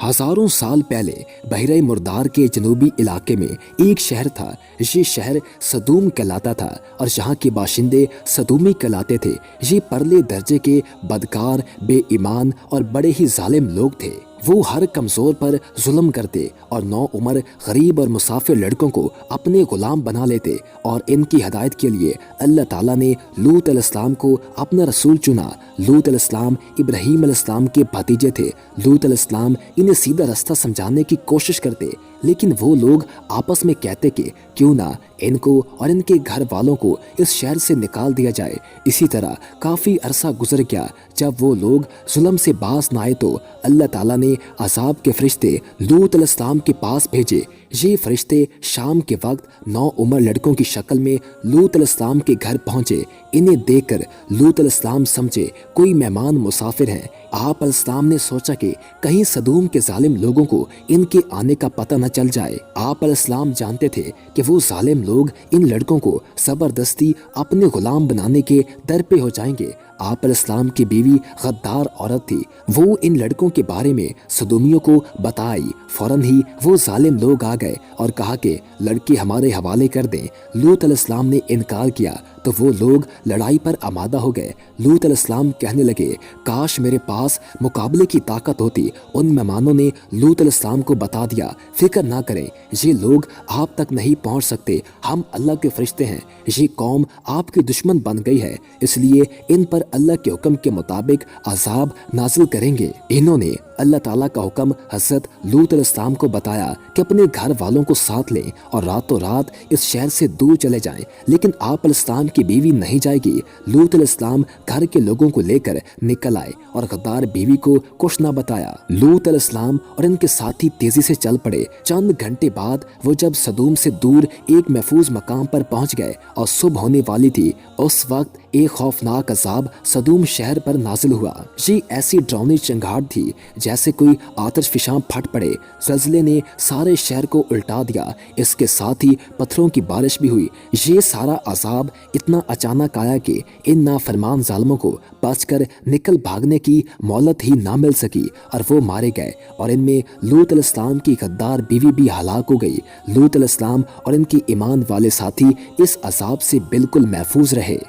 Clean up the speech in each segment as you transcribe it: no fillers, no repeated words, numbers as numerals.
हजारों साल पहले बहरे मुर्दार के जनूबी इलाके में एक शहर था। ये शहर सदूम कहलाता था और यहाँ के बाशिंदे सदूमी कहलाते थे। ये परले दर्जे के बदकार, बेईमान और बड़े ही जालिम लोग थे। वो हर कमजोर पर जुल्म करते और नौ उम्र गरीब और मुसाफिर लड़कों को अपने गुलाम बना लेते। और इनकी हिदायत के लिए अल्लाह ताला ने लूत अलैहिस्सलाम को अपना रसूल चुना। लूत अलैहिस्सलाम इब्राहीम अलैहिस्सलाम के भतीजे थे। लूत अलैहिस्सलाम इन्हें सीधा रास्ता समझाने की कोशिश करते, लेकिन वो लोग आपस में कहते कि क्यों ना इनको और इनके घर वालों को इस शहर से निकाल दिया जाए। इसी तरह काफ़ी अरसा गुजर गया। जब वो लोग जुल्म से बाज न आए तो अल्लाह ताला ने अजाब के फरिश्ते लूत अलैहिस्सलाम के पास भेजे। ये फरिश्ते शाम के वक्त 9 उम्र लड़कों की शक्ल में लूत अलैहिस्सलाम के घर पहुंचे। इन्हें देखकर लूत अलैहिस्सलाम समझे कोई मेहमान मुसाफिर हैं। आप अलैहिस्सलाम ने सोचा कि कहीं सदूम के जालिम लोगों को इनके आने का पता न चल जाए। आप अलैहिस्सलाम जानते थे कि वो जालिम लोग इन लड़कों को जबरदस्ती अपने गुलाम बनाने के दर पे हो जाएंगे। आप अलैहिस्सलाम की बीवी गद्दार औरत थी। वो इन लड़कों के बारे में सदूमियों को बताई। फौरन ही वो जालिम लोग आ गए और कहा कि लड़के हमारे हवाले कर दें। लूत अलैहिस्सलाम ने इनकार किया तो वो लोग लड़ाई पर आमादा हो गए। लूत अलैहिस्सलाम कहने लगे, काश मेरे पास मुकाबले की ताकत होती। उन मेहमानों ने लूत अलैहिस्सलाम को बता दिया, फिक्र ना करें, ये लोग आप तक नहीं पहुंच सकते। हम अल्लाह के फरिश्ते हैं। ये कौम आपकी दुश्मन बन गई है, इसलिए इन पर अल्लाह के हुक्म के मुताबिक अजाब नाजिल करेंगे। इन्होंने अल्लाह ताला का हुक्म हज़रत लूत अलैहिस्सलाम को बताया कि अपने घर वालों को साथ लें और रातों रात इस शहर से दूर चले जाएं। लेकिन आप अलैहिस्सलाम की बीवी नहीं जाएगी। लूत अलैहिस्सलाम घर के लोगों को लेकर निकल आए और गद्दार बीवी को कुछ न बताया। लूत अलैहिस्सलाम और इनके साथी तेजी से चल पड़े। चंद घंटे बाद वो जब सदूम से दूर एक महफूज मकाम पर पहुंच गए और सुबह होने वाली थी, उस वक्त एक खौफनाक अजाब सदूम शहर पर नाजिल हुआ। ये ऐसी डरावनी चंगाहट थी जैसे कोई आतिश फिशां फट पड़े। ज़लज़ले ने सारे शहर को उल्टा दिया। इसके साथ ही पत्थरों की बारिश भी हुई। ये सारा अजाब इतना अचानक आया कि इन नाफरमान जालिमों को बचकर निकल भागने की मोहलत ही ना मिल सकी और वो मारे गए। और इनमें लूत अलैहिस्सलाम की गद्दार बीवी भी हलाक हो गई। लूत अलैहिस्सलाम और इनके ईमान वाले साथी इस अजाब से बिल्कुल महफूज रहे।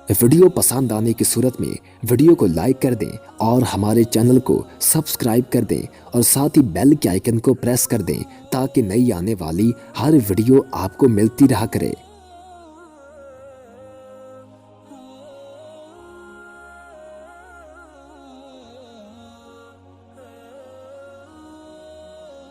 वीडियो पसंद आने की सूरत में वीडियो को लाइक कर दें और हमारे चैनल को सब्सक्राइब कर दें और साथ ही बेल के आइकन को प्रेस कर दें ताकि नई आने वाली हर वीडियो आपको मिलती रहा करे।